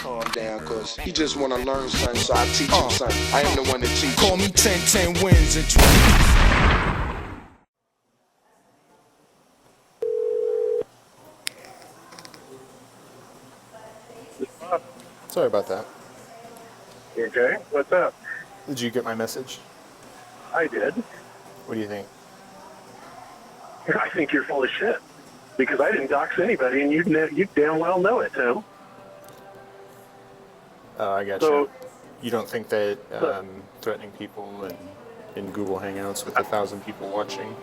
calm down, cause he just wanna learn something, so I teach him something. I am the one that teach. Call me 10 wins and 20. Sorry about that. You okay? What's up? Did you get my message? I did. What do you think? I think you're full of shit. Because I didn't dox anybody, and you damn well know it, too. Oh, I got you. You don't think that threatening people in Google Hangouts with 1,000 people watching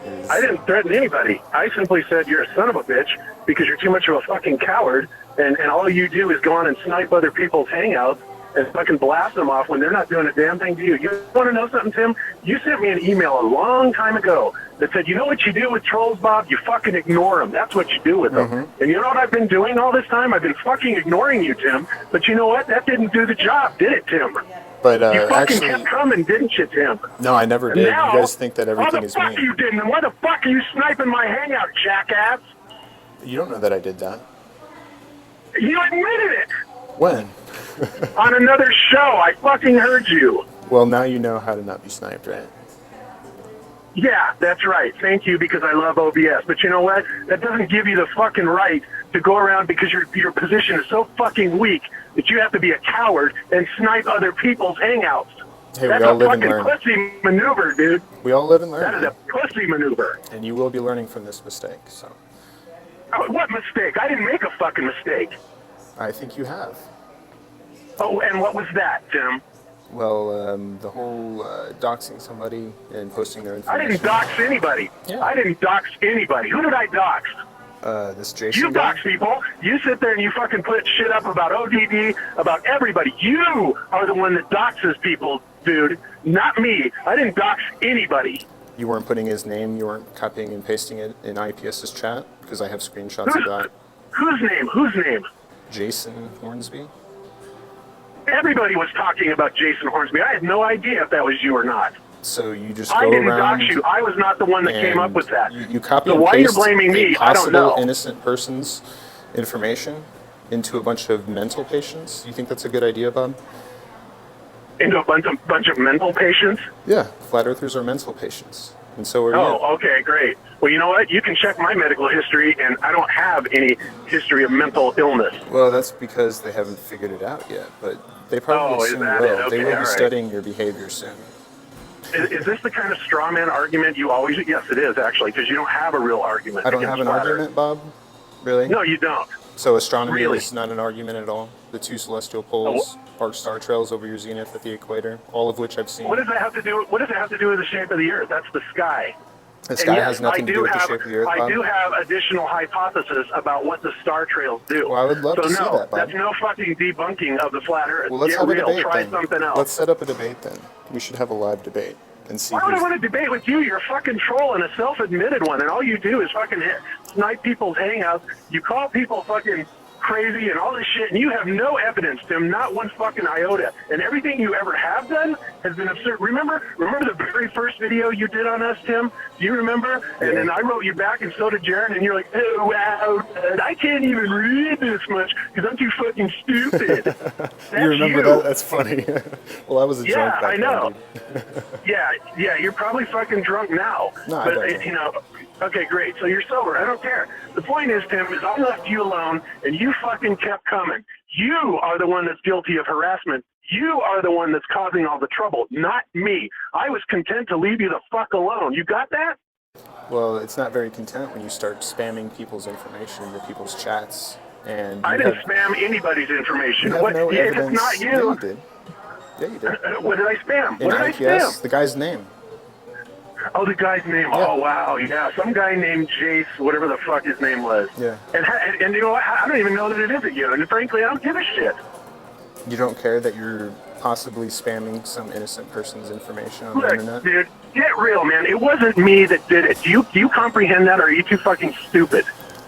is... I didn't threaten anybody. I simply said you're a son of a bitch because you're too much of a fucking coward, and all you do is go on and snipe other people's hangouts and fucking blast them off when they're not doing a damn thing to you. You want to know something, Tim? You sent me an email a long time ago that said, you know what you do with trolls, Bob? You fucking ignore them. That's what you do with them. Mm-hmm. And you know what I've been doing all this time? I've been fucking ignoring you, Tim. But you know what? That didn't do the job, did it, Tim? But you fucking actually, kept coming, didn't you, Tim? No, I never did. Now, you guys think that everything is me. Why the fuck you didn't? And why the fuck are you sniping my hangout, jackass? You don't know that I did that. You admitted it. When? On another show. I fucking heard you. Well, now you know how to not be sniped, right? Yeah, that's right. Thank you, because I love OBS. But you know what? That doesn't give you the fucking right to go around because your position is so fucking weak that you have to be a coward and snipe other people's hangouts. Hey, that's we all a live and fucking learn. pussy maneuver, dude. We all live and learn. That is a pussy maneuver. And you will be learning from this mistake, so... Oh, what mistake? I didn't make a fucking mistake. I think you have. Oh, and what was that, Tim? Well, the whole doxing somebody and posting their information. I didn't dox anybody. Yeah. I didn't dox anybody. Who did I dox? This Jason You guy? dox people. You sit there and you fucking put shit up about ODD, about everybody. You are the one that doxes people, dude. Not me. I didn't dox anybody. You weren't putting his name, you weren't copying and pasting it in IPS's chat? Because I have screenshots of that. Whose name? Whose name? Jason Hornsby? Everybody was talking about Jason Hornsby. I had no idea if that was you or not. So you just I go didn't around... dox you. I was not the one that came up with that. You copy so and why paste you're blaming me, a I don't know. possible innocent person's information into a bunch of mental patients? You think that's a good idea, Bob? Into a bunch of mental patients? Yeah, flat earthers are mental patients. And so are you. Oh, okay, great. Well, you know what? You can check my medical history, and I don't have any history of mental illness. Well, that's because they haven't figured it out yet, but they probably soon will. Okay, They will be all right. studying your behavior soon. Is this the kind of straw man argument you always... Yes, it is, actually, because you don't have a real argument. I don't have an argument, Bob? Really? No, you don't. So astronomy Really? is not an argument at all? The two celestial poles arc star trails over your zenith at the equator, all of which I've seen. What does that have to do? What does it have to do with the shape of the Earth? That's the sky. The sky has nothing to do with the shape of the Earth, Bob. I do have additional hypotheses about what the star trails do. Well, I would love to see that, Bob. That's no fucking debunking of the flat Earth. Well, let's Get have a real. debate Try then. something else. Let's set up a debate then. We should have a live debate and see Why would I who's... want to debate with you? You're a fucking troll and a self-admitted one, and all you do is fucking snipe people's hangouts. You call people fucking crazy and all this shit, and you have no evidence, Tim, not one fucking iota. And everything you ever have done has been absurd. Remember the very first video you did on us, Tim? Do you remember? Yeah. And then I wrote you back, and so did Jaron, and you're like, oh, wow, I can't even read this much because I'm too fucking stupid. You remember that? That's funny. Well, I was a drunk back I know. then, dude. Yeah, you're probably fucking drunk now. No, I but, don't know. you know, okay, great. So you're sober. I don't care. The point is, Tim, is I left you alone, and you fucking kept coming. You are the one that's guilty of harassment. You are the one that's causing all the trouble, not me. I was content to leave you the fuck alone. You got that? Well, it's not very content when you start spamming people's information into people's chats. And I didn't spam anybody's information. You have no if evidence. it's not you... Yeah, you did. Yeah, you did. What did I spam? In What did I IPS, spam? the guy's name. Oh, the guy's name. Yeah. Oh, wow. Yeah, some guy named Jace, whatever the fuck his name was. Yeah. And you know what? I don't even know that it isn't you. And frankly, I don't give a shit. You don't care that you're possibly spamming some innocent person's information on the Look, internet? dude, get real, man. It wasn't me that did it. Do you comprehend that, or are you too fucking stupid?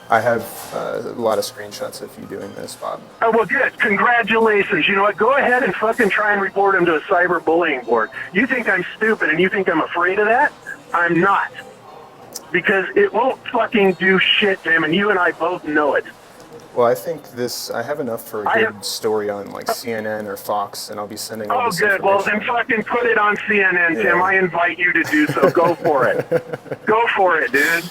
I have a lot of screenshots of you doing this, Bob. Oh, well, good. Congratulations. You know what? Go ahead and fucking try and report him to a cyberbullying board. You think I'm stupid and you think I'm afraid of that? I'm not. Because it won't fucking do shit to him, and you and I both know it. Well, I think I have enough for a good story on like CNN or Fox, and I'll be sending all this good. Well, information. then fucking put it on CNN, Tim. Yeah. I invite you to do so. Go for it. Go for it, dude.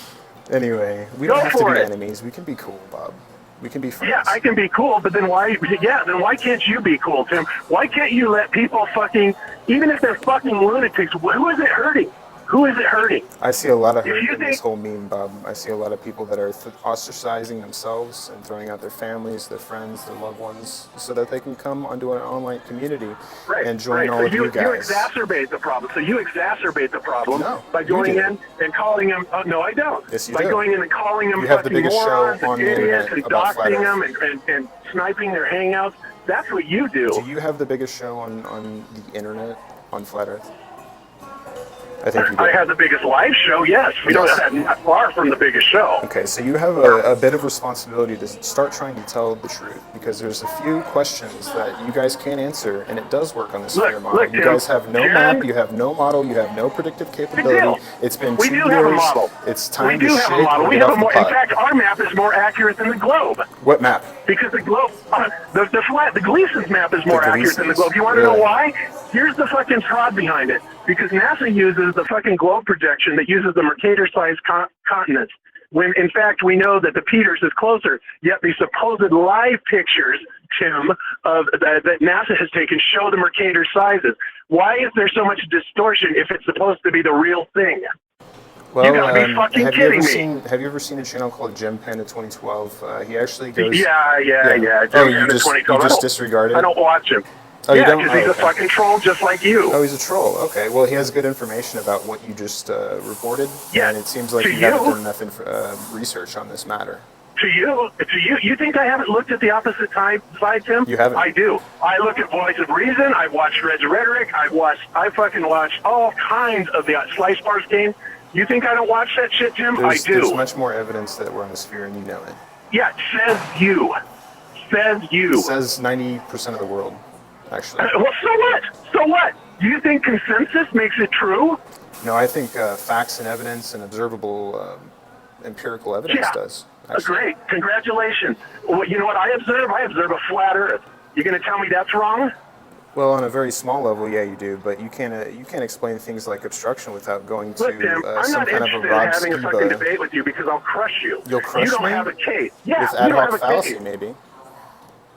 Anyway, we don't have to be enemies. We can be cool, Bob. We can be friends. Yeah, I can be cool, but then why? Yeah, then why can't you be cool, Tim? Why can't you let people fucking, even if they're fucking lunatics, who is it hurting? Who is it hurting? I see a lot of hurt in this whole meme, Bob. I see a lot of people that are ostracizing themselves and throwing out their families, their friends, their loved ones, so that they can come onto an online community and join all of you guys. You exacerbate the problem. So you exacerbate the problem by going in and calling them. No, I don't. Yes, you by do. going in and calling them You have the fucking biggest morons show on and the idiots internet and about flat doxing Earth. them and sniping their hangouts. That's what you do. Do you have the biggest show on the internet on flat Earth? I think you do. I have the biggest live show, yes. We don't have not far from the biggest show. Okay, so you have a bit of responsibility to start trying to tell the truth, because there's a few questions that you guys can't answer, and it does work on the sphere model. You guys have no map, you have no model, you have no predictive capability. It's been 2 years. We do have a model. It's time to shake. We do have a model. We have a more. In fact, our map is more accurate than the globe. What map? Because the globe, the Gleason's map is more accurate than the globe. You want to know why? Here's the fucking fraud behind it. Because NASA uses the fucking globe projection that uses the Mercator-sized continents, when in fact we know that the Peters is closer. Yet the supposed live pictures, Tim, of that NASA has taken show the Mercator sizes. Why is there so much distortion if it's supposed to be the real thing? Well, you gotta be fucking kidding me. Have you ever seen a channel called Gem Panda 2012? He actually goes. Yeah. Oh, you just disregarded? I don't watch him. Oh, you don't? Because he's a fucking troll just like you. Oh, he's a troll. Okay. Well, he has good information about what you just reported. Yeah. And it seems like you haven't done enough research on this matter. To you think I haven't looked at the opposite side, Tim? You haven't. I do. I look at Voice of Reason. I've watched Red's Rhetoric. I fucking watch all kinds of the Slice Bars game. You think I don't watch that shit, Tim? I do. There's much more evidence that we're on a sphere, and you know it. Yeah, says you. It says 90% of the world, actually. Well, so what? So what? Do you think consensus makes it true? No, I think facts and evidence and observable empirical evidence does. Great. Congratulations. Well, you know what I observe? I observe a flat Earth. You going to tell me that's wrong? Well, on a very small level, yeah, you do, but you can't explain things like obstruction without going to Look, Tim, I'm some not kind of a interested Rob in having a fucking Scuba. debate with you because I'll crush you. You'll crush me? You don't have a case. Yeah, With you ad don't hoc have a fallacy, case. maybe.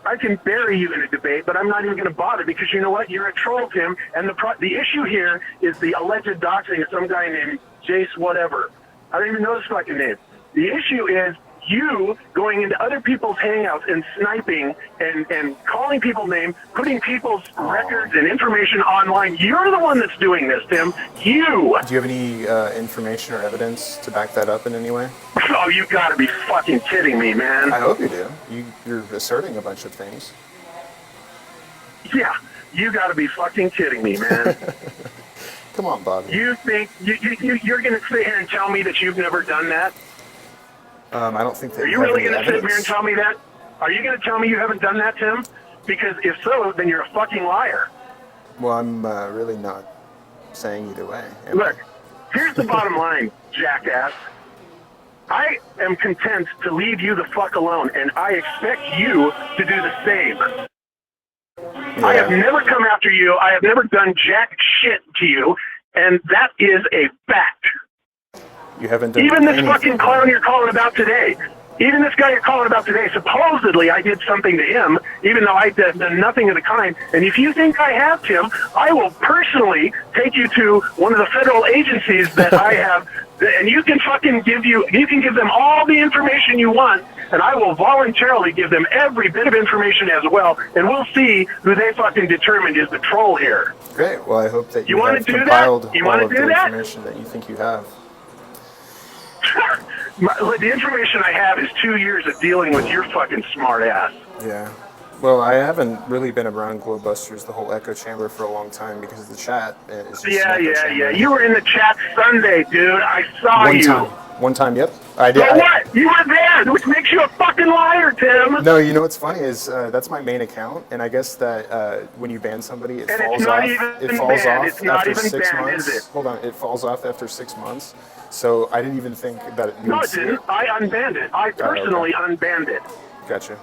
I can bury you in a debate, but I'm not even going to bother because you know what? You're a troll, Tim, and the issue here is the alleged doxing of some guy named Jace whatever. I don't even know his fucking name. The issue is you going into other people's hangouts and sniping and calling people names, putting people's records and information online. You're the one that's doing this, Tim. You. Do you have any information or evidence to back that up in any way? Oh, you gotta be fucking kidding me, man. I hope you do. You're asserting a bunch of things. Yeah, you gotta be fucking kidding me, man. Come on, Bobby. You think you're gonna sit here and tell me that you've never done that? I don't think that. Are you really going to sit here and tell me that? Are you going to tell me you haven't done that, Tim? Because if so, then you're a fucking liar. Well, I'm really not saying either way. Look, here's the bottom line, jackass. I am content to leave you the fuck alone, and I expect you to do the same. Yeah. I have never come after you. I have never done jack shit to you, and that is a fact. You haven't done even this anything. fucking clown you're calling about today. Even this guy you're calling about today, supposedly I did something to him, even though I did nothing of the kind. And if you think I have, Tim, I will personally take you to one of the federal agencies that I have, and you can give them all the information you want, and I will voluntarily give them every bit of information as well, and we'll see who they fucking determined is the troll here. Great. Well, I hope that you want have to do compiled that? You all want of to do the that? information that you think you have. The information I have is 2 years of dealing with your fucking smart ass. Yeah. Well, I haven't really been around Globebusters, the whole echo chamber, for a long time because the chat is just Yeah. chamber. You were in the chat Sunday, dude. I saw you. One time, yep. I did. So what? You were there, which makes you a fucking liar, Tim. No, you know what's funny is that's my main account, and I guess that when you ban somebody, it falls off. It falls off after 6 months. Is it? Hold on, it falls off after 6 months. So I didn't even think that. No, it didn't. I unbanned it. I personally unbanned it. Gotcha.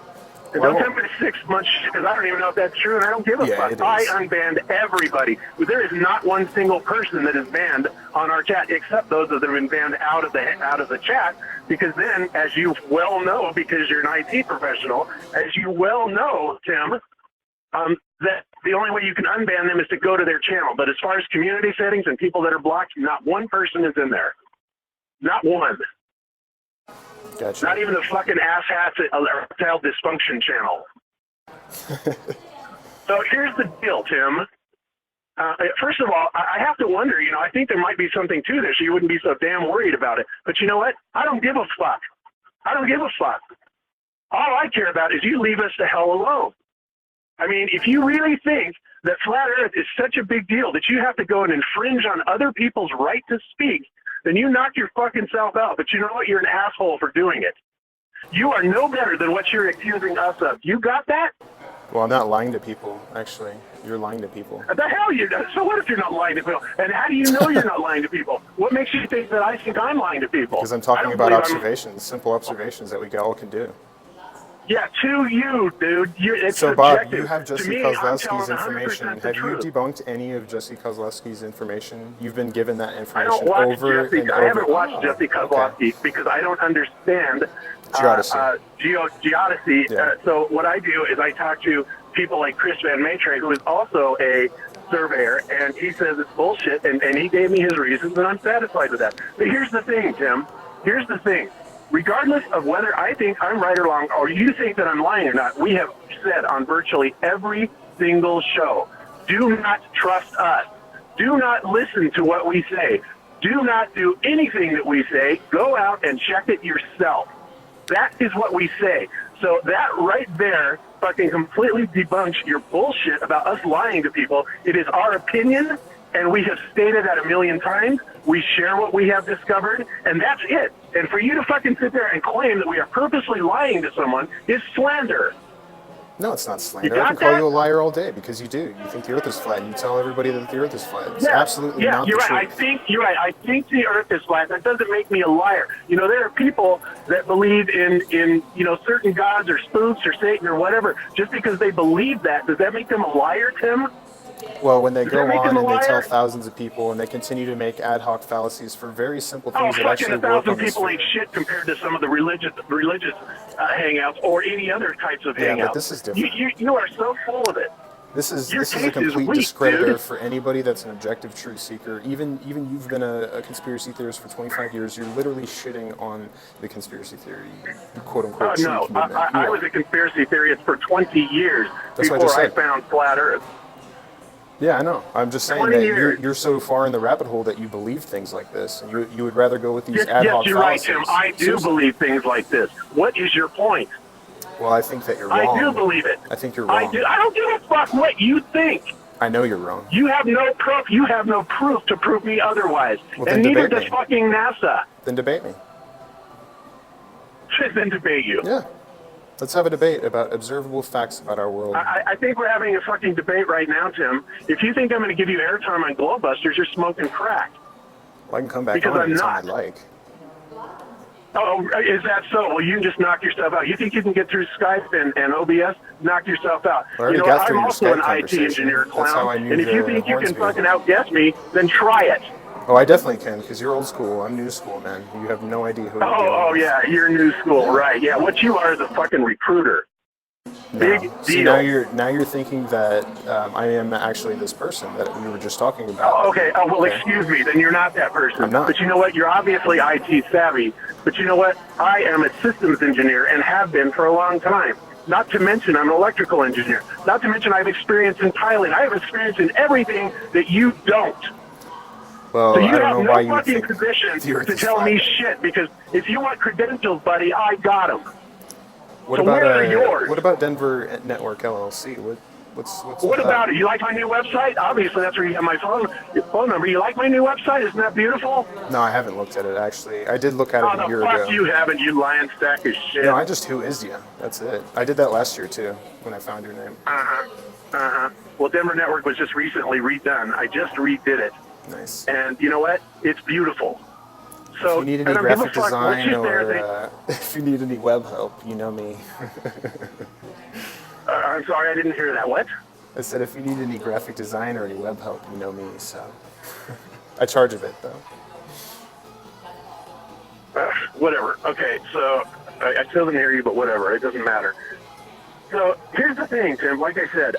And don't tell me the 6 months because I don't even know if that's true, and I don't give a fuck. I unbanned everybody. There is not one single person that is banned on our chat except those that have been banned out of the chat. Because then, as you well know, because you're an IT professional, as you well know, Tim, that the only way you can unban them is to go to their channel. But as far as community settings and people that are blocked, not one person is in there. Not one. Gotcha. Not even the fucking asshats at Erectile Dysfunction channel. So here's the deal, Tim. First of all, I have to wonder, I think there might be something to this. You wouldn't be so damn worried about it. But you know what? I don't give a fuck. I don't give a fuck. All I care about is you leave us the hell alone. I mean, if you really think that Flat Earth is such a big deal that you have to go and infringe on other people's right to speak, then you knock your fucking self out. But you know what? You're an asshole for doing it. You are no better than what you're accusing us of. You got that? Well, I'm not lying to people, actually. You're lying to people. The hell you do? So what if you're not lying to people? And how do you know you're not lying to people? What makes you think that I think I'm lying to people? Because I'm talking about observations, simple observations that we all can do. Yeah, to you, dude. It's so, Bob, subjective. you have Jesse me, Kozlowski's information. Have you debunked any of Jesse Kozlowski's information? You've been given that information over and over. I haven't watched Jesse Kozlowski because I don't understand geodesy. Yeah. So what I do is I talk to people like Chris Van Maitre, who is also a surveyor, and he says it's bullshit, and he gave me his reasons, and I'm satisfied with that. But here's the thing, Tim. Here's the thing. Regardless of whether I think I'm right or wrong, or you think that I'm lying or not, we have said on virtually every single show, do not trust us. Do not listen to what we say. Do not do anything that we say. Go out and check it yourself. That is what we say. So that right there fucking completely debunks your bullshit about us lying to people. It is our opinion, and we have stated that a million times. We share what we have discovered, and that's it. And for you to fucking sit there and claim that we are purposely lying to someone is slander. No, it's not slander. I can call you a liar all day because you do. You think the Earth is flat, and you tell everybody that the Earth is flat. It's absolutely not the truth. You're right. I think the Earth is flat. That doesn't make me a liar. There are people that believe in certain gods or spooks or Satan or whatever. Just because they believe that, does that make them a liar, Tim? Well, when they go on and they tell thousands of people and they continue to make ad hoc fallacies for very simple things that actually work on the 1,000 people ain't shit compared to some of the religious hangouts or any other types of hangouts. Yeah, but this is different. You are so full of it. This is a complete discreditor for anybody that's an objective truth seeker. Even you've been a conspiracy theorist for 25 years. You're literally shitting on the conspiracy theory, quote unquote. No, I was a conspiracy theorist for 20 years before I found Flat Earth. Yeah, I know. I'm just saying that you're so far in the rabbit hole that you believe things like this, and you would rather go with these ad hoc fallacies. Yes, you're right, Tim. I do believe things like this. What is your point? Well, I think that you're wrong. I do believe it. I think you're wrong. I don't give a fuck what you think. I know you're wrong. You have no proof. You have no proof to prove me otherwise. Well, and neither does fucking NASA. Then debate me. Then debate you. Yeah. Let's have a debate about observable facts about our world. I think we're having a fucking debate right now, Tim. If you think I'm going to give you airtime on Globebusters, you're smoking crack. Well, I can come back on anytime I like. Oh, is that so? Well, you can just knock yourself out. You think you can get through Skype and OBS? Knock yourself out. I'm also an IT engineer, clown. And if you think you can fucking outguess me, then try it. Oh, I definitely can, because you're old school. I'm new school, man. You have no idea who you're dealing with. Oh, yeah, you're new school, right. Yeah, what you are is a fucking recruiter. Big deal. See, now you're thinking that I am actually this person that we were just talking about. Oh, okay. Oh, well, excuse me. Then you're not that person. I'm not. But you know what? You're obviously IT savvy. But you know what? I am a systems engineer and have been for a long time. Not to mention I'm an electrical engineer. Not to mention I have experience in piloting. I have experience in everything that you don't. Well, so you I don't have know no why you fucking think position to tell me shit, because if you want credentials, buddy, I got them. What about Denver Network LLC? What about it? You like my new website? Obviously, that's where you have my phone number. You like my new website? Isn't that beautiful? No, I haven't looked at it, actually. I did look at it a year ago. Oh, fuck you haven't, you lying stack of shit. No, I just who is you. That's it. I did that last year, too, when I found your name. Well, Denver Network was just recently redone. I just redid it. Nice. And you know what? It's beautiful. So if you need I any don't give a graphic fuck what design you say or or if you need any web help, you know me. I'm sorry, I didn't hear that. What? I said if you need any graphic design or any web help, you know me. So I charge a bit though. Whatever. Okay, so I still didn't hear you, but whatever. It doesn't matter. So here's the thing, Tim. Like I said,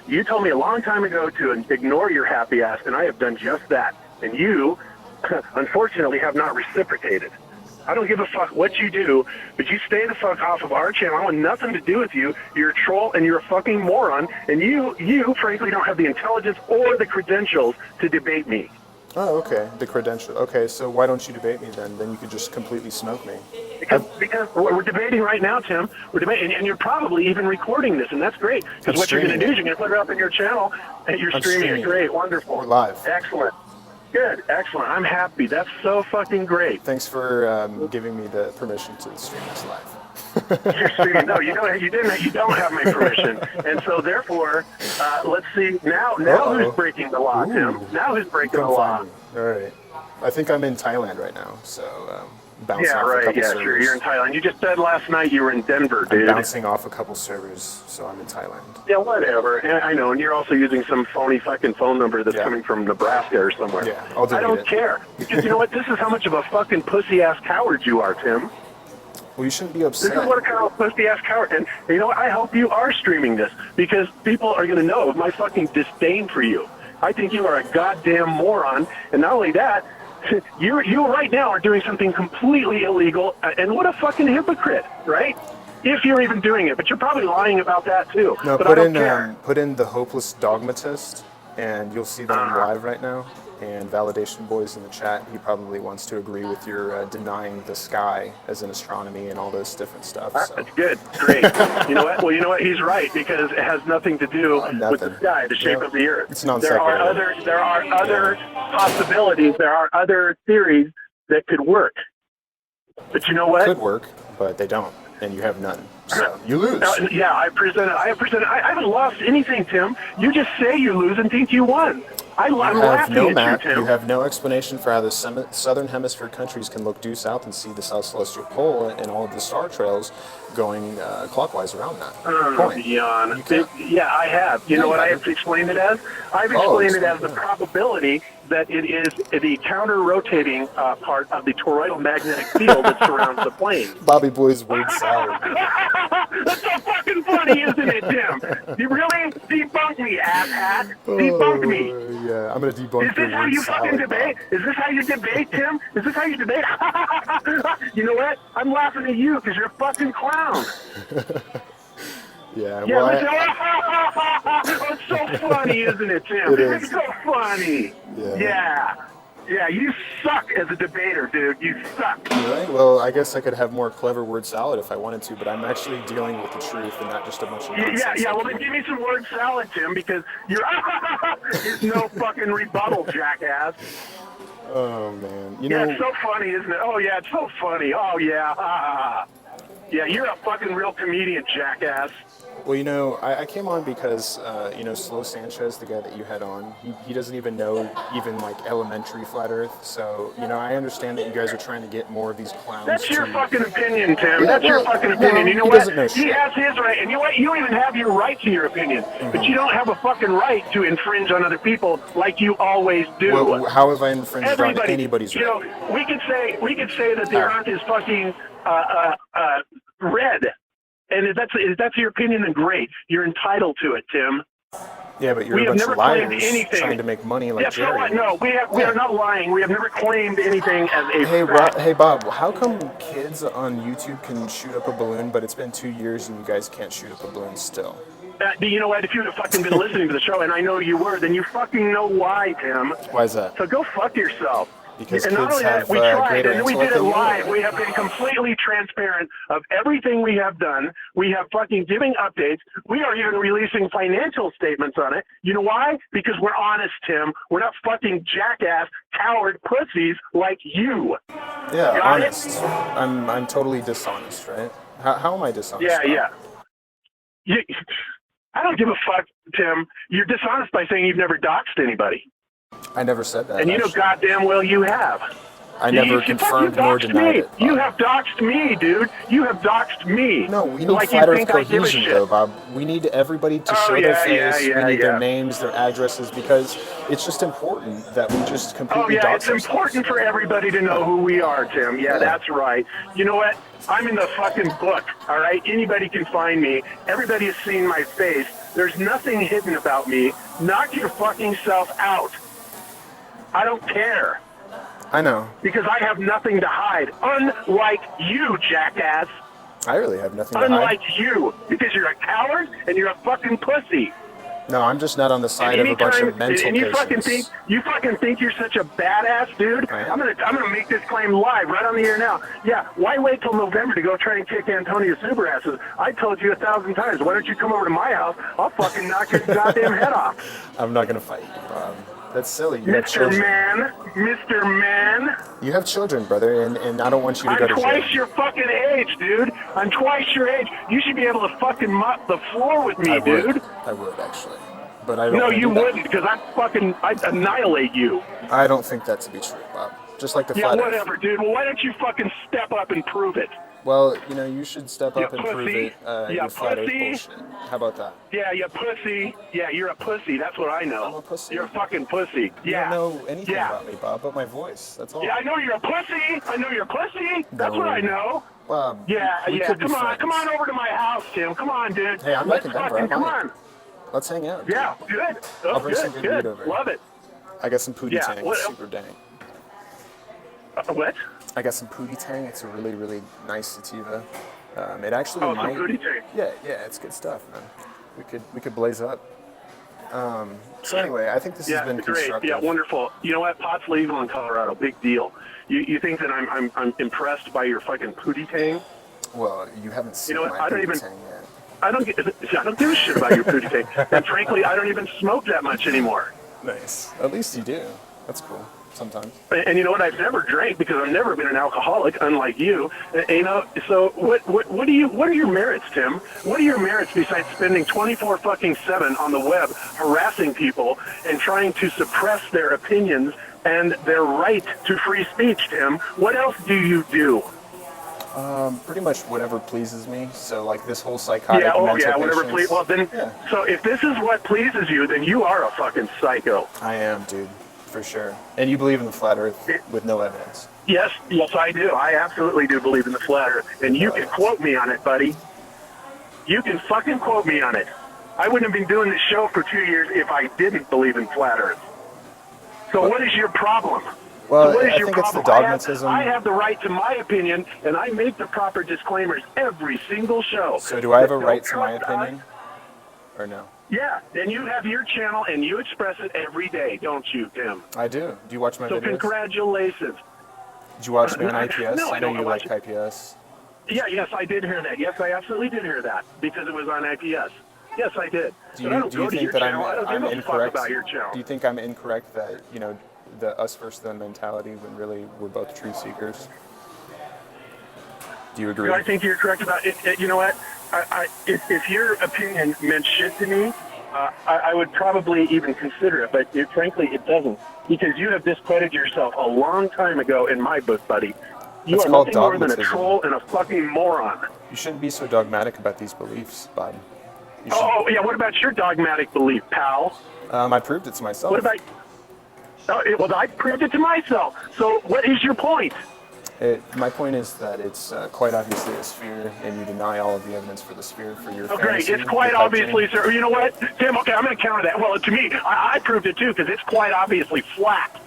you told me a long time ago to ignore your happy ass, and I have done just that. And you, unfortunately, have not reciprocated. I don't give a fuck what you do, but you stay the fuck off of our channel. I want nothing to do with you. You're a troll and you're a fucking moron. And you frankly don't have the intelligence or the credentials to debate me. Oh, okay. The credential. Okay, so why don't you debate me then? Then you could just completely smoke me. Because we're debating right now, Tim. We're debating, and you're probably even recording this, and that's great. Because what you're going to do is you're going to put it up in your channel, and you're streaming it. Great, wonderful. We're live. Excellent. Good, excellent. I'm happy. That's so fucking great. Thanks for giving me the permission to stream this live. You're streaming. No, you didn't. You don't have my permission, and so therefore, let's see. Now who's breaking the law, Tim? Now who's breaking the law? All right. I think I'm in Thailand right now, so bouncing off a couple servers. Sure. You're in Thailand. You just said last night you were in Denver, dude. I'm bouncing off a couple servers, so I'm in Thailand. Yeah, whatever. And I know, and you're also using some phony fucking phone number that's coming from Nebraska or somewhere. Yeah, I'll delete I don't care. Because you know what? This is how much of a fucking pussy-ass coward you are, Tim. Well, you shouldn't be upset. This is what a kind of pussy-ass coward. And you know what? I hope you are streaming this, because people are going to know my fucking disdain for you. I think you are a goddamn moron. And not only that, you right now are doing something completely illegal, and what a fucking hypocrite, right? If you're even doing it, but you're probably lying about that too. No, but put in the hopeless dogmatist, and you'll see that I'm live right now. And Validation Boy's in the chat. He probably wants to agree with your denying the sky as in astronomy and all this different stuff. So. That's good, great. You know what? Well, you know what? He's right, because it has nothing to do with the sky, the shape of the Earth. It's non there are other possibilities. There are other theories that could work. But you know what? Could work, but they don't, and you have none. So you lose. Yeah, I haven't lost anything, Tim. You just say you lose and think you won. I'm laughing no at map. you, Tim. You have no explanation for how the southern hemisphere countries can look due south and see the South Celestial Pole and all of the star trails going clockwise around that point. Beyond. Yeah, I have. You know what I have explained it as? I've explained it as the probability that it is the counter-rotating part of the toroidal magnetic field that surrounds the plane. Bobby Boy's word salad. That's so fucking funny, isn't it, Tim? You really debunked me, asshat. Debunked me. Yeah, I'm gonna debunk. Is this how you fucking debate? Is this how you debate, Tim? Is this how you debate? You know what? I'm laughing at you because you're a fucking clown. Yeah, it's so funny, isn't it, Tim? It's so funny. Yeah, you suck as a debater, dude. You suck. Really? Well, I guess I could have more clever word salad if I wanted to, but I'm actually dealing with the truth and not just a bunch of nonsense. Yeah, well then give me some word salad, Tim, because you're it's no fucking rebuttal, jackass. Oh, man. You know, it's so funny, isn't it? Oh, yeah, it's so funny. Oh, yeah. Yeah, you're a fucking real comedian, jackass. Well, you know, I came on because, you know, Slow Sanchez, the guy that you had on, he doesn't even know even, like, elementary flat Earth. So, you know, I understand that you guys are trying to get more of these clowns. That's your fucking opinion, Tim. Yeah, that's your fucking opinion. You know what? He has his right. And you know what? You even have your right to your opinion. But you don't have a fucking right to infringe on other people like you always do. Well, how have I infringed on anybody's right? You know, we could say that the Earth is fucking red. And if that's your opinion, then great. You're entitled to it, Tim. Yeah, but you're a bunch of liars trying to make money like Jerry. So what? No, we are not lying. We have never claimed anything as a Hey, Bob, how come kids on YouTube can shoot up a balloon, but it's been 2 years and you guys can't shoot up a balloon still? You know what? If you would have fucking been listening to the show, and I know you were, then you fucking know why, Tim. Why is that? So go fuck yourself. Because and kids not only have that, we tried, greater and we did intellect it than live. you. We have been completely transparent of everything we have done. We have fucking giving updates. We are even releasing financial statements on it. You know why? Because we're honest, Tim. We're not fucking jackass, coward pussies like you. Yeah, honest. I'm totally dishonest, right? How am I dishonest? Yeah. I don't give a fuck, Tim. You're dishonest by saying you've never doxed anybody. I never said that. And you know goddamn well you have. I never confirmed nor denied it, Bob. You have doxed me, dude. You have doxed me. No, we need like flat you Earth think I give a cohesion, shit. though, Bob. We need everybody to show their face. We need their names, their addresses, because it's just important that we just completely dox it's important for everybody to know who we are, Tim. Yeah, that's right. You know what? I'm in the fucking book, all right? Anybody can find me. Everybody has seen my face. There's nothing hidden about me. Knock your fucking self out. I don't care. I know. Because I have nothing to hide. Unlike you, jackass. I really have nothing to hide. Unlike you. Because you're a coward and you're a fucking pussy. No, I'm just not on the side of a bunch of mental and you patients. You fucking think you're such a badass, dude? I'm gonna make this claim live right on the air now. Yeah, why wait till November to go try and kick Antonio Super asses? I told you 1,000 times. Why don't you come over to my house? I'll fucking knock your goddamn head off. I'm not gonna fight you, Bob. That's silly. You Mr. Man. You have children, brother, and I don't want you to go to jail. I'm twice your fucking age, dude. I'm twice your age. You should be able to fucking mop the floor with me, dude. I would, actually. But I don't. No, you wouldn't, because I'd annihilate you. I don't think that to be true, Bob. Just like the flat whatever, dude. Well, why don't you fucking step up and prove it? Well, you should step up and prove it. Your flat Earth bullshit. How about that? Yeah, you pussy. Yeah, you're a pussy. That's what I know. I'm a pussy. You're a fucking pussy. You don't know anything about me, Bob, but my voice. That's all. Yeah, I know you're a pussy. I know you're a pussy. That's what I know. Come on over to my house, Tim. Come on, dude. Hey, I'm making Denver. Come on. Let's hang out. Dude. Yeah, good. I'll bring some good weed over. Love it. I got some Pootie Tang. It's super dang. What? I got some Pootie Tang. It's a really, really nice sativa. It actually might. Some Pootie Tang. Yeah, it's good stuff, man. We could blaze up. So anyway, I think this has been constructive. Yeah, wonderful. You know what? Pot's legal in Colorado. Big deal. You think that I'm impressed by your fucking Pootie Tang? Well, you haven't seen my Pootie Tang yet. I don't give a shit about your Pootie Tang. And frankly, I don't even smoke that much anymore. Nice. At least you do. That's cool. Sometimes. And you know what? I've never drank because I've never been an alcoholic, unlike you. So what are your merits, Tim? What are your merits besides spending 24/7 on the web harassing people and trying to suppress their opinions and their right to free speech, Tim? What else do you do? Pretty much whatever pleases me. So like this whole psychotic whatever pleases. Well then, so if this is what pleases you, then you are a fucking psycho. I am, dude. For sure. And you believe in the flat Earth with no evidence? Yes, I do. I absolutely do believe in the flat Earth. And you can quote me on it, buddy. You can fucking quote me on it. I wouldn't have been doing this show for 2 years if I didn't believe in flat Earth. So what is your problem? Well, so I think it's the dogmatism. I have the right to my opinion, and I make the proper disclaimers every single show. So do I have a right to my opinion? Or no? Yeah, and you have your channel, and you express it every day, don't you, Tim? I do. Do you watch my videos? So congratulations. Did you watch me on IPS? No, I know don't you like IPS. Yeah, yes, I did hear that. Yes, I absolutely did hear that, because it was on IPS. Yes, I did. Do you think that I'm incorrect? About your channel. Do you think I'm incorrect that, the us versus them mentality when really we're both truth seekers? Do you agree? I think you're correct about it. You know what? If your opinion meant shit to me, I would probably even consider it, but frankly, it doesn't. Because you have discredited yourself a long time ago in my book, buddy. You are nothing more than a troll and a fucking moron. You shouldn't be so dogmatic about these beliefs, Bob. What about your dogmatic belief, pal? I proved it to myself. What about... well, I proved it to myself. So what is your point? My point is that it's quite obviously a sphere, and you deny all of the evidence for the sphere for your fantasy. It's quite obviously, sir. You know what, Tim? Okay, I'm going to counter that. Well, to me, I proved it too, because it's quite obviously flat.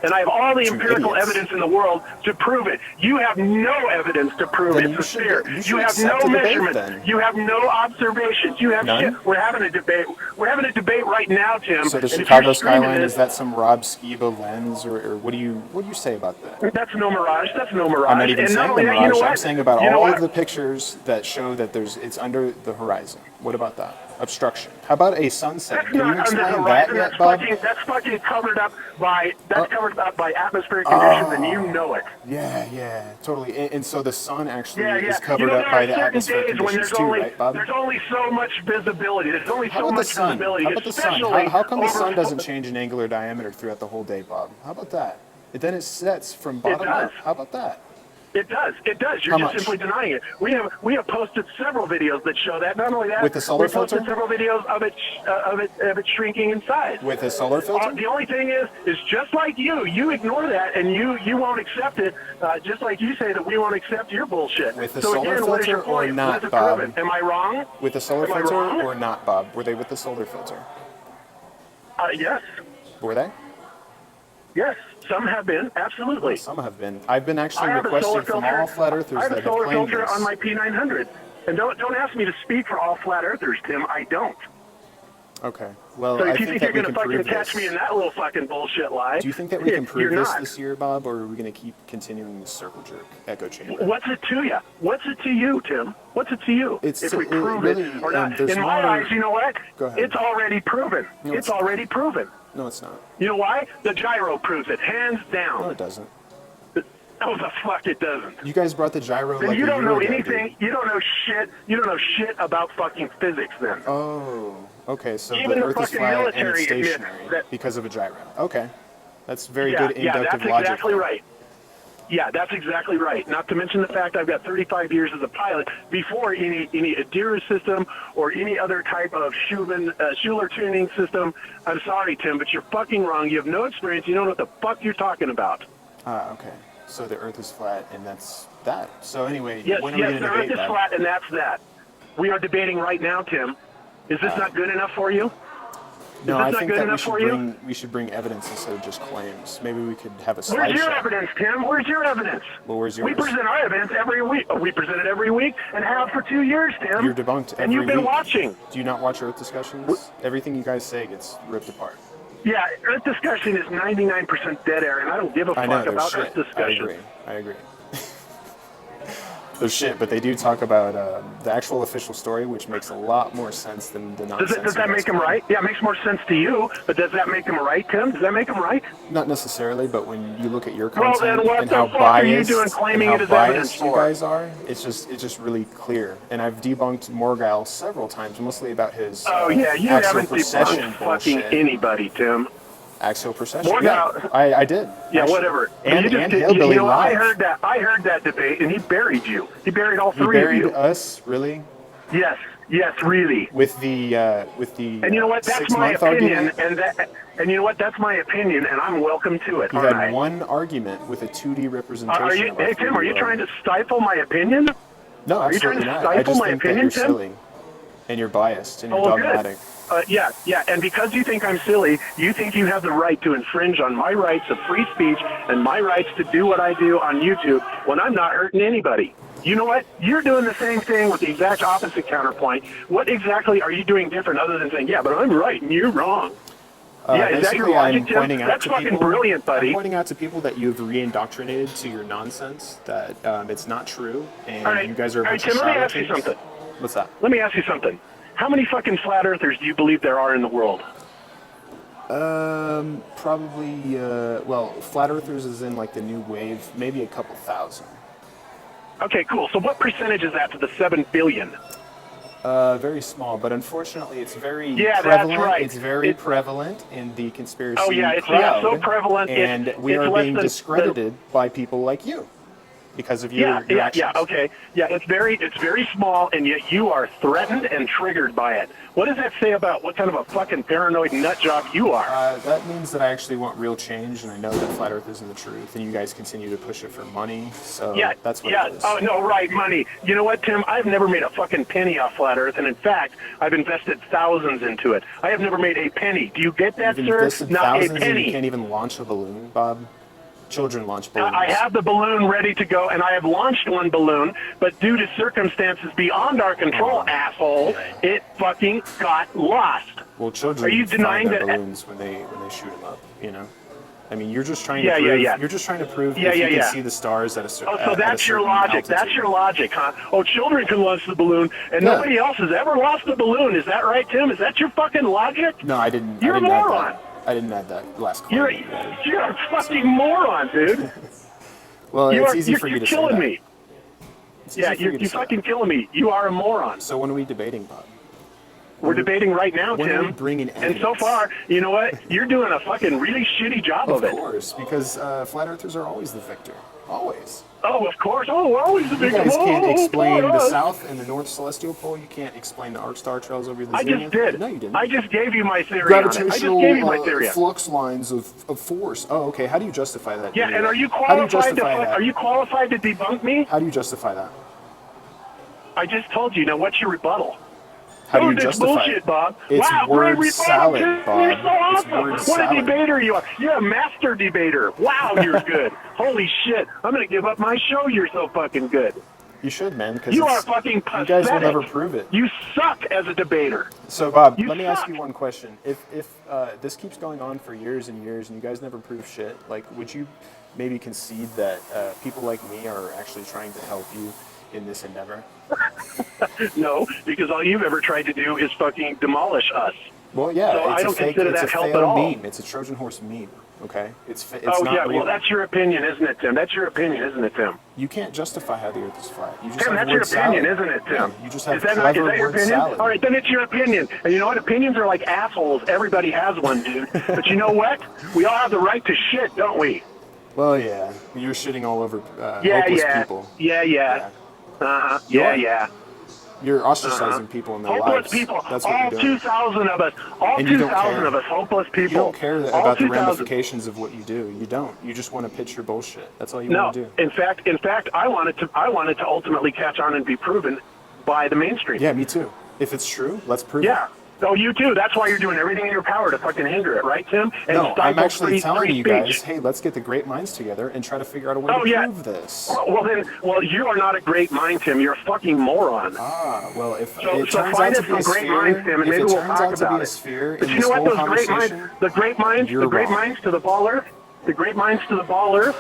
And I have all the empirical evidence in the world to prove it. You have no evidence to prove it's a sphere. You have no measurements. You have no observations. You have shit. We're having a debate. We're having a debate right now, Tim. So the Chicago skyline, is that some Rob Skiba lens, or what do you say about that? That's no mirage. That's no mirage. I'm not even saying the mirage. I'm saying about all of the pictures that show that it's under the horizon. What about that? Obstruction. How about a sunset? Can you explain that yet, Bob? That's fucking covered up by atmospheric conditions, and you know it. Yeah, totally. And so the sun actually is covered up by the atmospheric conditions too, right, Bob? There's only so much visibility. There's only so much visibility. How about the sun? How come the sun doesn't change in angular diameter throughout the whole day, Bob? How about that? Then it sets from bottom up. How about that? It does. It does. You're just simply denying it. We have posted several videos that show that. Not only that, with the solar filter, we posted several videos of it shrinking in size. With a solar filter. The only thing is just like you ignore that and you won't accept it. Just like you say that we won't accept your bullshit. With the solar filter or not, Bob? Am I wrong? With the solar filter or not, Bob? Were they with the solar filter? Yes. Were they? Yes. Some have been, absolutely. Some have been. I've been actually requesting from all flat earthers that have claimed this. I have a solar filter on my P900. And don't ask me to speak for all flat earthers, Tim. I don't. Okay. Well, so if you think you're going to fucking catch me in that little fucking bullshit lie, do you think that we can prove this year, Bob, or are we going to keep continuing this circle jerk echo chamber? What's it to you? What's it to you, Tim? What's it to you? If we prove it or not. In my eyes, you know what? Go ahead. It's already proven. No, it's already proven. No, it's not. You know why? The gyro proves it, hands down. No, it doesn't. Oh, the fuck it doesn't. You guys brought the gyro then like you don't know ago, anything. Dude. You don't know shit. You don't know shit about fucking physics then. Oh, okay. So even the Earth is flat and it's military stationary because of a gyro. Okay. That's very good inductive logic. Yeah, that's exactly right. Yeah, that's exactly right. Not to mention the fact I've got 35 years as a pilot before any Adira system or any other type of Schuler tuning system. I'm sorry, Tim, but you're fucking wrong. You have no experience. You don't know what the fuck you're talking about. Okay. So the Earth is flat, and that's that. So anyway, yes, when are we going to debate that? Yes, the Earth is flat, and that's that. We are debating right now, Tim. Is this not good enough for you? No, I think that we should bring evidence instead of just claims. Maybe we could have a slideshow. Where's your evidence, Tim? Where's your evidence? Well, where's yours? We present our evidence every week. We present it every week and have for 2 years, Tim. You're debunked every week. And you've been watching. Do you not watch Earth discussions? Everything you guys say gets ripped apart. Yeah, Earth discussion is 99% dead air, and I don't give a fuck about Earth discussion. I agree. They're shit, but they do talk about the actual official story, which makes a lot more sense than the nonsense. Does that make them right? Yeah, it makes more sense to you, but does that make them right, Tim? Does that make them right? Not necessarily, but when you look at your content then what and the how fuck biased, are you doing claiming it as evidence you guys are, it's just really clear. And I've debunked Morgal several times, mostly about his you haven't debunked fucking anybody, Tim. Axial precession. Yeah, I did. Yeah, actually. Whatever. And Hillbilly Live. I heard that debate, and he buried you. He buried all three of you. He buried us, really? Yes, really. With the And you know what? That's my opinion, and you know what? That's my opinion, and I'm welcome to it. You had one argument with a 2D representation. Hey Tim, are you trying to stifle my opinion? No, are you trying to not. stifle my opinion, Tim? Silly, and you're biased and you're dogmatic. Yeah, and because you think I'm silly, you think you have the right to infringe on my rights of free speech and my rights to do what I do on YouTube when I'm not hurting anybody. You know what? You're doing the same thing with the exact opposite counterpoint. What exactly are you doing different other than saying, yeah, but I'm right and you're wrong? Is that your logic, Tim? That's fucking brilliant, buddy. I'm pointing out to people that you've re-indoctrinated to your nonsense, that it's not true, and you guys are a bunch of Tim, let me ask you something. What's that? Let me ask you something. How many fucking flat earthers do you believe there are in the world? Probably, flat earthers is in like the new wave, maybe a couple thousand. Okay, cool. So what percentage is that to the 7 billion? Very small, but unfortunately it's very prevalent. That's right. It's very prevalent in the conspiracy crowd. So prevalent. And we are being discredited by people like you. Because of your actions. It's very small, and yet you are threatened and triggered by it. What does that say about what kind of a fucking paranoid nut job you are? That means that I actually want real change, and I know that flat Earth isn't the truth, and you guys continue to push it for money. So that's what it is. Oh no, right, money. You know what, Tim? I've never made a fucking penny off flat Earth, and in fact, I've invested thousands into it. I have never made a penny. Do you get that, You've sir? Invested Not thousands a penny. And you can't even launch a balloon, Bob. Children launch balloons. I have the balloon ready to go, and I have launched one balloon, but due to circumstances beyond our control, asshole, it fucking got lost. Well, children are you denying find that balloons when they shoot them up? You know, I mean, you're just trying to prove. You're just trying to prove if you can see the stars at a certain. Oh, so that's your logic. Altitude. That's your logic, huh? Oh, children can launch the balloon, and nobody else has ever lost the balloon. Is that right, Tim? Is that your fucking logic? No, I didn't. You're a moron. I didn't add that last You're a fucking moron, dude. Well, it's easy for you to say that. You're killing me. Yeah, you're fucking killing me. You are a moron. So when are we debating, Bob? We're debating right now, when are we Tim. bringing And evidence? so far, you know what? You're doing a fucking really shitty job of it. Of course, because flat earthers are always the victor. Always. Oh, of course. Oh, we're always the You victim. guys can't Oh, explain poor the us. South and the North Celestial Pole. You can't explain the arc star trails over the I Zenith. just did. No, you didn't. I just gave you my theory on it. I just Gravitational gave you my theory. flux lines of force. Oh, okay. How do you justify that? Yeah, and are you How do you qualified to justify that? are you qualified to debunk me? How do you justify that? I just told you. Now, what's your rebuttal? How do you this justify bullshit, it? Bob. It's wow, word great rebuttal, salad, Tim. Bob. You're so It's awesome. word What salad. a debater you are. You're a master debater. Wow, you're good. Holy shit. I'm going to give up my show. You're so fucking good. You should, man. Because You are fucking You pathetic. guys will never prove it. You suck as a debater. So, Bob, You let me ask suck. you one question. If this keeps going on for years and years and you guys never prove shit, like, would you maybe concede that people like me are actually trying to help you in this endeavor? No, because all you've ever tried to do is fucking demolish us. Well, yeah, So it's I don't a fake, consider it's that a help failed at all. meme. It's a Trojan horse meme. Okay, it's Oh, not yeah, real. well, that's your opinion, isn't it, Tim? That's your opinion, isn't it, Tim? You can't justify how the Earth is flat. You just Tim, have that's your word opinion, salad. isn't it, Tim? Yeah, you just have is that, clever is that your word opinion? salad. All right, then it's your opinion. And you know what? Opinions are like assholes. Everybody has one, dude. But you know what? We all have the right to shit, don't we? Well, yeah, you're shitting all over Yeah, hopeless yeah. people. Yeah. Uh-huh. You are. Yeah. You're ostracizing people in their Hopeless lives. people. That's what All you're doing. 2,000 of us. All And you don't 2,000 care. of us. Hopeless people. You don't care All about the 2,000. ramifications of what you do. You don't. You just want to pitch your bullshit. That's all you No. want to do. In fact, I wanted to ultimately catch on and be proven by the mainstream. Yeah, me too. If it's true, let's prove Yeah. it. Oh, you too. That's why you're doing everything in your power to fucking hinder it, right, Tim? And No, I'm stifle actually telling free you speech. guys, hey, let's get the great minds together and try to figure out a way Oh, to yeah. prove this. Well, you are not a great mind, Tim. You're a fucking moron. Well, if So it turns find out us to be a some great sphere, minds, Tim, and if maybe it we'll turns talk out to about be a it. sphere But in you know this what? whole Those great minds, conversation, the great minds you're to the ball earth, the great minds to the ball earth.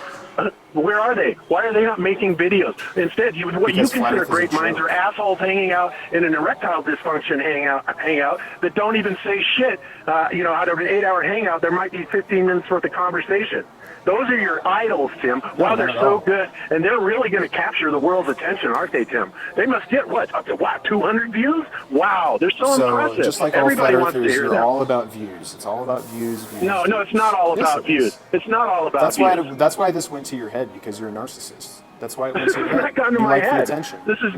Where are they? Why are they not making videos? Instead, what you Because flat consider earth is a great minds joke. are assholes hanging out in an erectile dysfunction hangout that don't even say shit. Out of an 8-hour hangout, there might be 15 minutes worth of conversation. Those are your idols, Tim. Wow, they're not at so all. good, and they're really going to capture the world's attention, aren't they, Tim? They must get up to 200 views? Wow, they're so So impressive. just like Everybody all wants flat to earthers, hear you're them. all about views. It's all about views. No, it's not all Yes, about it views. is. It's not all about That's views. why. That's why this went to your head, because you're a narcissist. That's why it went This to your has head. not gone to You my like the head. attention. This has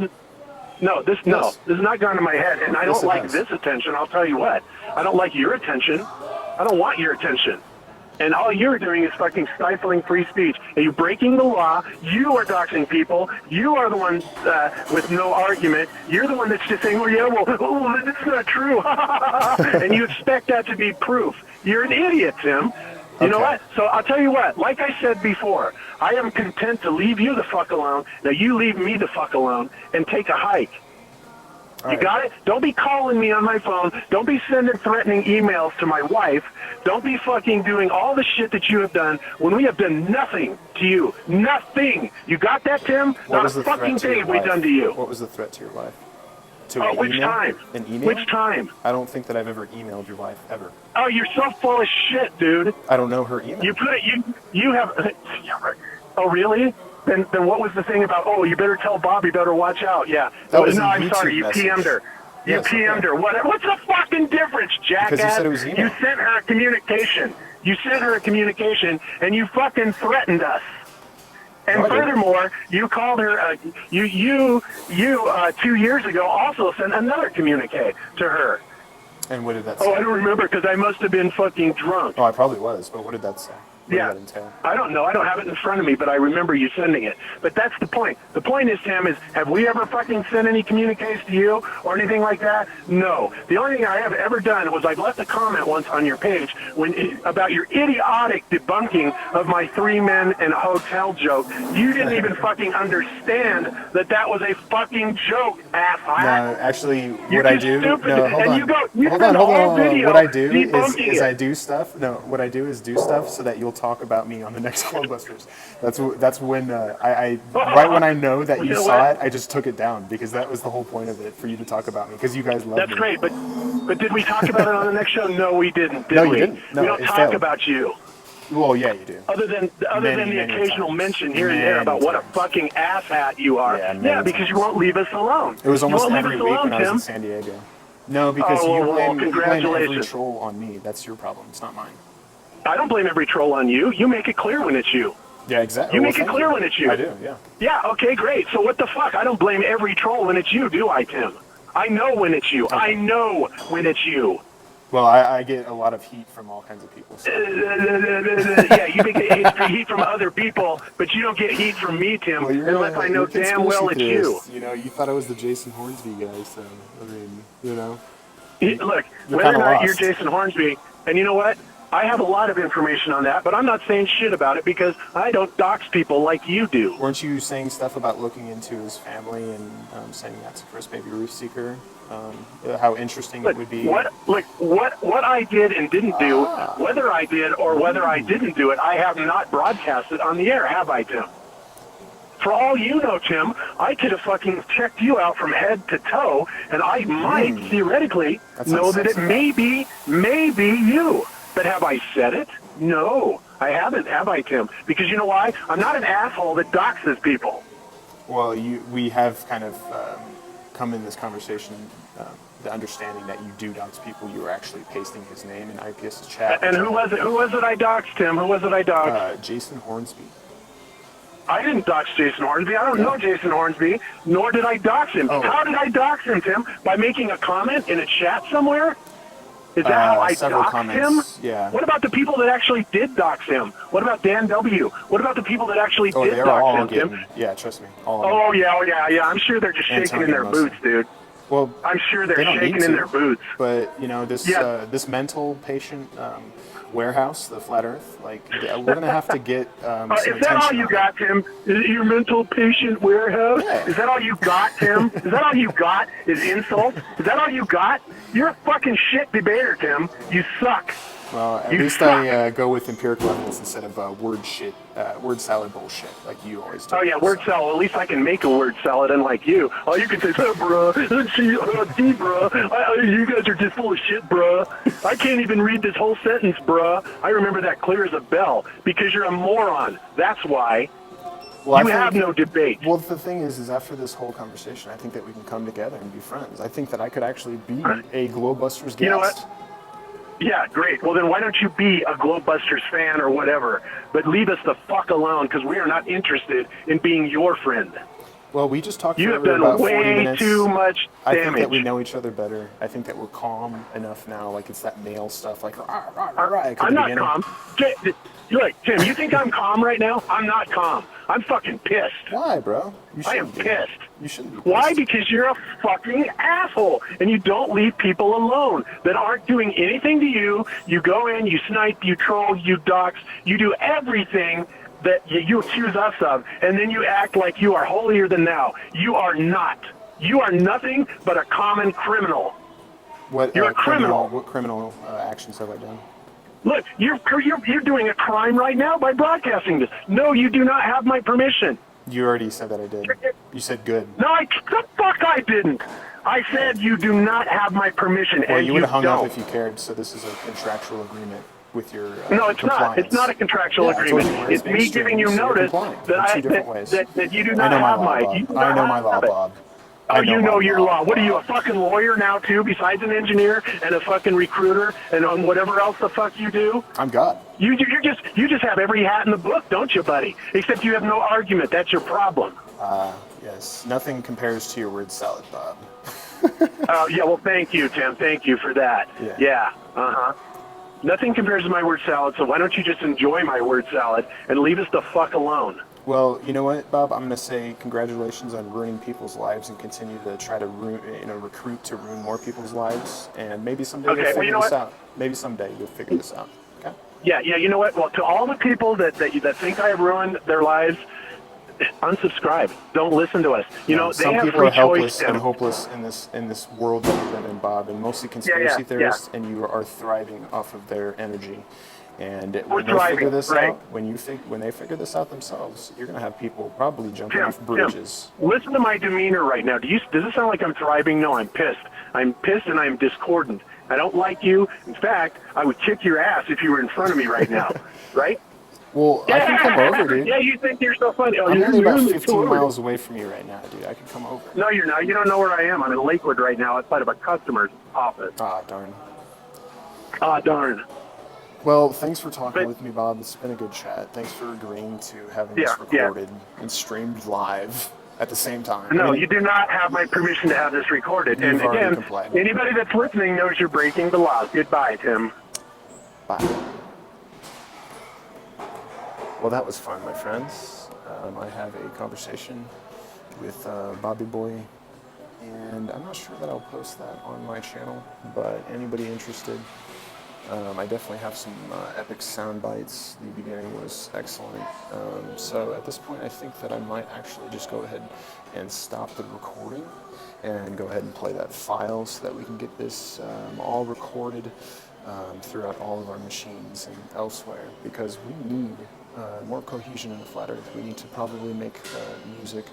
not gone to my head, and I Yes, don't it like has. this attention. I'll tell you what. I don't like your attention. I don't want your attention. And all you're doing is fucking stifling free speech. And you're breaking the law. You are doxing people. You are the one with no argument. You're the one that's just saying, that's not true. And you expect that to be proof. You're an idiot, Tim. You know Okay. what? So I'll tell you what. Like I said before, I am content to leave you the fuck alone. Now you leave me the fuck alone and take a hike. You got it? Don't be calling me on my phone. Don't be sending threatening emails to my wife. Don't be fucking doing all the shit that you have done when we have done nothing to you. Nothing. You got that, Tim? What Not was a the fucking threat to thing your have we life? done to you. What was the threat to your life? To an Which email? time? An email? Which time? I don't think that I've ever emailed your wife ever. Oh, you're so full of shit, dude. I don't know her email. You put it. You have. Oh, really? Then what was the thing about? Oh, you better tell Bob. You better watch out. Yeah. That was no, a I'm YouTube sorry. You message. PM'd her. You Yes, PM'd okay. her. What's the fucking difference, jackass? Because you said it was email. You sent her a communication. You sent her a communication, and you fucking threatened us. And No, I didn't. furthermore, you called her. You 2 years ago also sent another communique to her. And what did that say? Oh, I don't remember because I must have been fucking drunk. Oh, I probably was, but what did that say? What Yeah, did that entail? I don't know. I don't have it in front of me, but I remember you sending it. But that's the point. The point is, Tim, is have we ever fucking sent any communiques to you or anything like that? No. The only thing I have ever done was I left a comment once on your page about your idiotic debunking of my 3 men and a hotel joke. You didn't even fucking understand that was a fucking joke, asshat. No, actually, You're what I just do. stupid, No, hold and on. you spend Hold the on. whole video What I do debunking is it. I do stuff. No, what I do is do stuff so that you'll talk about me on the next Globebusters. That's when I right when I know that you You know saw what? it, I just took it down because that was the whole point of it, for you to talk about me, because you guys love That's me. great, but did we talk about it on the next show? No, we didn't. Did No, you we? didn't. No, we don't it talk failed. about you. Well, yeah, you do. Other than Many, the many occasional times. mention here and there Many about what a times. fucking asshat you are. Yeah, many because you times. won't leave us alone. It was almost you won't every leave us week alone, when I was Tim. in San Diego. No, because Oh, you well, blame every congratulations. troll on me. That's your problem. It's not mine. I don't blame every troll on you. You make it clear when it's you. Yeah, exactly. You make it clear when it's you. I do, yeah. Yeah, okay, great. So what the fuck? I don't blame every troll when it's you, do I, Tim? I know when it's you. Okay. I know when it's you. Well, I get a lot of heat from all kinds of people. So. Yeah, you get heat from other people, but you don't get heat from me, Tim, Well, unless I know damn well it's you. You know, you thought I was the Jason Hornsby guy, so, I mean, you know. Look, You're whether or kinda not lost. you're Jason Hornsby, and you know what? I have a lot of information on that, but I'm not saying shit about it because I don't dox people like you do. Weren't you saying stuff about looking into his family and saying that's Chris Baby Roof Seeker? How interesting it would be. What I did and didn't do, whether I did or whether I didn't do it, I have not broadcasted on the air, have I, Tim? For all you know, Tim, I could have fucking checked you out from head to toe, and I might theoretically know that it may be you. But have I said it? No, I haven't, have I, Tim? Because you know why? I'm not an asshole that doxes people. Well, we have kind of come in this conversation, the understanding that you do dox people. You were actually pasting his name in IPS's chat. And who was it? Who was it I doxed, Tim? Who was it I doxed? Jason Hornsby. I didn't dox Jason Hornsby. I don't know Jason Hornsby, nor did I dox him. Oh. How did I dox him, Tim? By making a comment in a chat somewhere? Is that how I several doxed comments, him? yeah. What about the people that actually did dox him? What about Dan W? What about the people that actually did They're dox all him, getting, Tim? yeah, trust me. All of them. Oh, yeah. I'm sure they're just shaking in their Antonio boots, dude. Well, I'm sure they're they don't shaking need in to, their boots. But, you know, this Yeah. this mental patient warehouse, the Flat Earth, like, we're going to have to get some Is that all attention you on got, Tim? Is your mental patient warehouse? Yeah. Is that all you got, Tim? Is that all you got? Is insult? Is that all you got? You're a fucking shit debater, Tim. You suck. Well, at You least suck. I go with empirical evidence instead of word salad bullshit like you always do. Oh, yeah, word salad. At least I can make a word salad, unlike you. Oh, you can say, oh, bruh, D, bruh. You guys are just full of shit, bruh. I can't even read this whole sentence, bruh. I remember that clear as a bell because you're a moron. That's why. Well, You have no debate. Well, the thing is after this whole conversation, I think that we can come together and be friends. I think that I could actually be a Globebusters guest. You know what? Yeah, great. Well, then why don't you be a Globebusters fan or whatever, but leave us the fuck alone because we are not interested in being your friend. Well, we just talked You for have done about 40 way minutes. too much I think damage. that we know each other better. I think that we're calm enough now. Like, it's that male stuff. Like, at the I'm not beginning. calm. Look, Tim, you think I'm calm right now? I'm not calm. I'm fucking pissed. Why, bro? You I am shouldn't be. pissed. You shouldn't be pissed. Why? Because you're a fucking asshole, and you don't leave people alone that aren't doing anything to you. You go in, you snipe, you troll, you dox, you do everything that you accuse us of, and then you act like you are holier than thou. You are not. You are nothing but a common criminal. What, You're a criminal. What criminal actions have I done? Look, you're doing a crime right now by broadcasting this. No, you do not have my permission. You already said that I did. You said good. No, the fuck I didn't. I said you do not have my permission, Well, and you would have hung don't. up if you cared, so this is a contractual agreement with your No, it's not. compliance. It's not a contractual Yeah, I told agreement. you, It's me giving you so you're notice complying that in two different ways. that you do I not know my have law, my. Bob. You do I not know my law, have it. Bob. Oh, I know you know my your law. What are you, a Bob. fucking lawyer now too, besides an engineer and a fucking recruiter and on whatever else the fuck you do? I'm God. You just have every hat in the book, don't you, buddy? Except you have no argument. That's your problem. Yes. Nothing compares to your word salad, Bob. Oh, yeah, well, thank you, Tim. Thank you for that. Yeah. Nothing compares to my word salad, so why don't you just enjoy my word salad and leave us the fuck alone? Well, you know what, Bob? I'm going to say congratulations on ruining people's lives and continue to try to recruit to ruin more people's lives. And maybe someday Okay, you'll well, figure you know this what? out. Maybe someday you'll figure this out. Okay? Yeah, you know what? Well, to all the people that think I have ruined their lives, unsubscribe. Don't listen to us. You know, they some have people free are helpless choice. and hopeless in this world that we live in, Bob, and mostly conspiracy yeah. theorists, and you are thriving off of their energy. And We're when they thriving, figure this right. out, when they figure this out themselves, you're going to have people probably jumping Tim, off bridges. Listen to my demeanor right now. Does it sound like I'm thriving? No, I'm pissed. I'm pissed and I'm discordant. I don't like you. In fact, I would kick your ass if you were in front of me right now. Right? Well, I can come over, dude. Yeah, you think you're so funny. Oh, I'm only about in the 15 tour. miles away from you right now, dude. I can come over. No, you're not. You don't know where I am. I'm in Lakewood right now outside of a customer's office. Ah, darn. Ah, darn. Well, thanks for talking But- with me, Bob. It's been a good chat. Thanks for agreeing to having Yeah, this recorded and streamed live at the same time. No, I mean, you do not have my permission to have this recorded. You've And already again, complied. anybody that's listening knows you're breaking the laws. Goodbye, Tim. Bye. Well, that was fun, my friends. I have a conversation with Bobby Boy, and I'm not sure that I'll post that on my channel, but anybody interested, I definitely have some epic sound bites. The beginning was excellent. So at this point, I think that I might actually just go ahead and stop the recording and go ahead and play that file so that we can get this all recorded throughout all of our machines and elsewhere, because we need more cohesion in the flat earth. We need to probably make music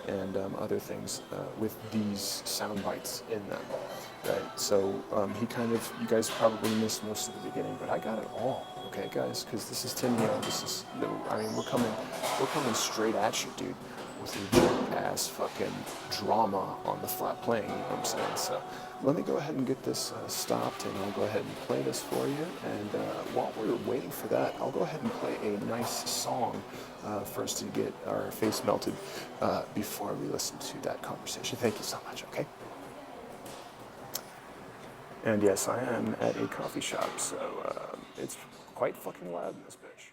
and other things with these sound bites in them, right? So you guys probably missed most of the beginning, but I got it all, okay, guys? Because this is Tim Young. We're coming straight at you, dude, with your junk ass fucking drama on the flat plane. You know what I'm saying? So let me go ahead and get this stopped, and I'll go ahead and play this for you. And while we're waiting for that, I'll go ahead and play a nice song for us to get our face melted before we listen to that conversation. Thank you so much, okay? And yes, I am at a coffee shop, so it's quite fucking loud in this bitch.